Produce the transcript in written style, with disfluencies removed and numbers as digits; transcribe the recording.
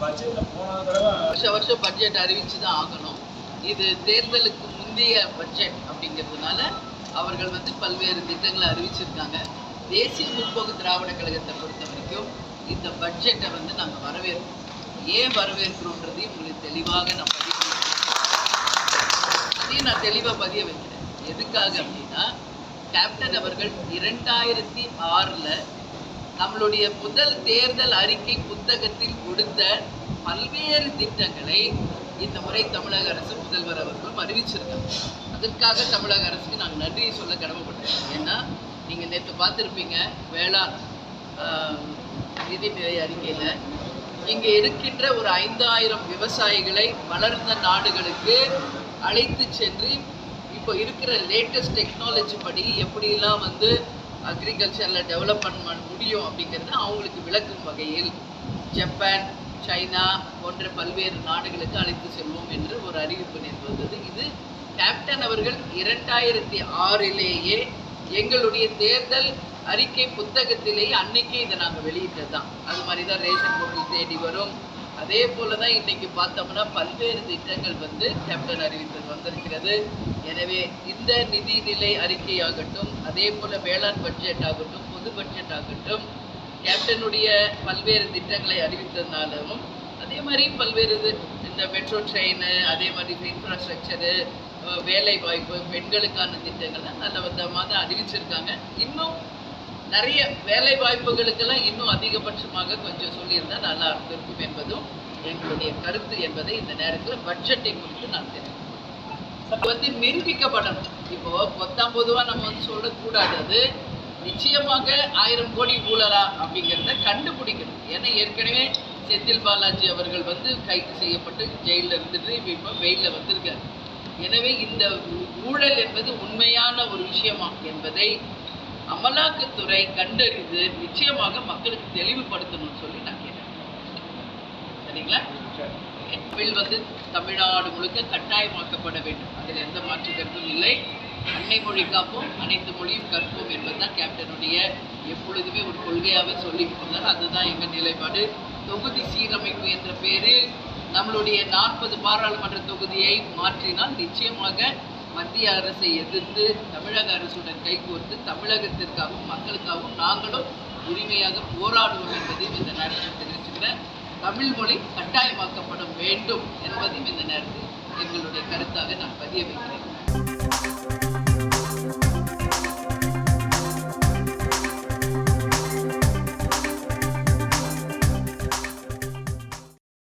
வருஷம் பட்ஜெட் அறிவிச்சு தான் ஆகணும். இது தேர்தலுக்கு முந்தைய பட்ஜெட் அப்படிங்கிறதுனால அவர்கள் பல்வேறு திட்டங்களை அறிவிச்சிருக்காங்க. தேசிய முற்போக்கு திராவிட கழகத்தை பொறுத்த வரைக்கும் இந்த பட்ஜெட்டை நாங்கள் வரவேற்கிறோம். ஏன் வரவேற்கிறோன்றதையும் உங்களுக்கு தெளிவாக நான் தெளிவாக பதிய வைக்கிறேன். எதுக்காக அப்படின்னா, கேப்டன் அவர்கள் 2006 நம்மளுடைய முதல் தேர்தல் அறிக்கை புத்தகத்தில் கொடுத்த பல்வேறு திட்டங்களை இந்த முறை தமிழக அரசு முதல்வர் அவர்களும் அறிவிச்சிருக்காங்க. அதற்காக தமிழக அரசுக்கு நாங்கள் நன்றியை சொல்ல கடமைப்பட்டோம். ஏன்னா நீங்கள் நேற்று பார்த்துருப்பீங்க, வேளாண் நிதிநிலை அறிக்கையில் இங்கே இருக்கின்ற ஒரு 5000 விவசாயிகளை வளர்ந்த நாடுகளுக்கு அழைத்து சென்று இப்போ இருக்கிற லேட்டஸ்ட் டெக்னாலஜி படி எப்படிலாம் அக்ரிகல்ச்சரில் டெவலப்மெண்ட் பண்ண முடியும் அப்படிங்கிறத அவங்களுக்கு விளக்கும் வகையில் ஜப்பான், சைனா போன்ற பல்வேறு நாடுகளுக்கு அழைத்து செல்வோம் என்று ஒரு அறிவிப்பு நேற்று வந்தது. இது கேப்டன் அவர்கள் 2006 எங்களுடைய தேர்தல் அறிக்கை புத்தகத்திலேயே அன்னைக்கே இதை நாங்கள் வெளியிட்டது தான். அது மாதிரி தான் ரேஷன் பொருள் தேடி வரும். அதே போல தான் இன்றைக்கி பார்த்தோம்னா பல்வேறு திட்டங்கள் கேப்டன் அறிவித்தது வந்திருக்கிறது. எனவே இந்த நிதிநிலை அறிக்கையாகட்டும், அதே போல் வேளாண் பட்ஜெட் ஆகட்டும், பொது பட்ஜெட் ஆகட்டும், கேப்டனுடைய பல்வேறு திட்டங்களை அறிவித்ததுனாலும், அதே மாதிரி பல்வேறு இந்த மெட்ரோ ட்ரெயின், அதே மாதிரி இன்ஃப்ராஸ்ட்ரக்சரு, வேலை வாய்ப்பு, பெண்களுக்கான திட்டங்கள்லாம் நல்ல விதமாக அறிவிச்சிருக்காங்க. இன்னும் நிறைய வேலை வாய்ப்புகளுக்கெல்லாம் இன்னும் அதிகபட்சமாக கொஞ்சம் சொல்லியிருந்தா நல்லா இருக்கும் என்பதும் எங்களுடைய கருத்து என்பதை இந்த நேரத்தில் பட்ஜெட்டை குறித்து நான் தெரிவிக்கிறேன். நிரூபிக்கப்படணும். இப்போ பொதுவாக நம்ம சொல்லக்கூடாது. அது நிச்சயமாக 1000 கோடி ஊழலா அப்படிங்கிறத கண்டுபிடிக்கணும். ஏன்னா ஏற்கனவே செந்தில் பாலாஜி அவர்கள் கைது செய்யப்பட்டு ஜெயிலில் இருந்துட்டு இப்போ வெயிலில் வந்திருக்காரு. எனவே இந்த ஊழல் என்பது உண்மையான ஒரு விஷயமா என்பதை அமலாக்கத்துறை கண்டறிந்து நிச்சயமாக மக்களுக்கு தெளிவுபடுத்தணும்னு சொல்லி நான் கேட்டேன். சரிங்களா? தமிழ் தமிழ்நாடு முழுக்க கட்டாயமாக்கப்பட வேண்டும். அதில் எந்த மாற்று கருத்தும் இல்லை. அன்னை மொழி காப்போம், அனைத்து மொழியும் கற்போம் என்பதுதான் கேப்டனுடைய எப்பொழுதுமே ஒரு கொள்கையாகவே சொல்லிட்டு இருந்தார். அதுதான் எங்கள் நிலைப்பாடு. தொகுதி சீரமைப்பு என்ற பேரில் நம்மளுடைய 40 பாராளுமன்ற தொகுதியை மாற்றினால் நிச்சயமாக மத்திய அரசை எதிர்த்து தமிழக அரசுடன் கைகோர்த்து தமிழகத்திற்காகவும் மக்களுக்காகவும் நாங்களும் உரிமையாக போராடுவோம் என்பதையும் இந்த நேரத்தில் தெரிவிச்சுக்கிறேன். தமிழ் மொழி கட்டாயமாக்கப்பட வேண்டும் என்பதையும் இந்த நேரத்தில் எங்களுடைய கருத்தாக நான் பதிய வைக்கிறேன்.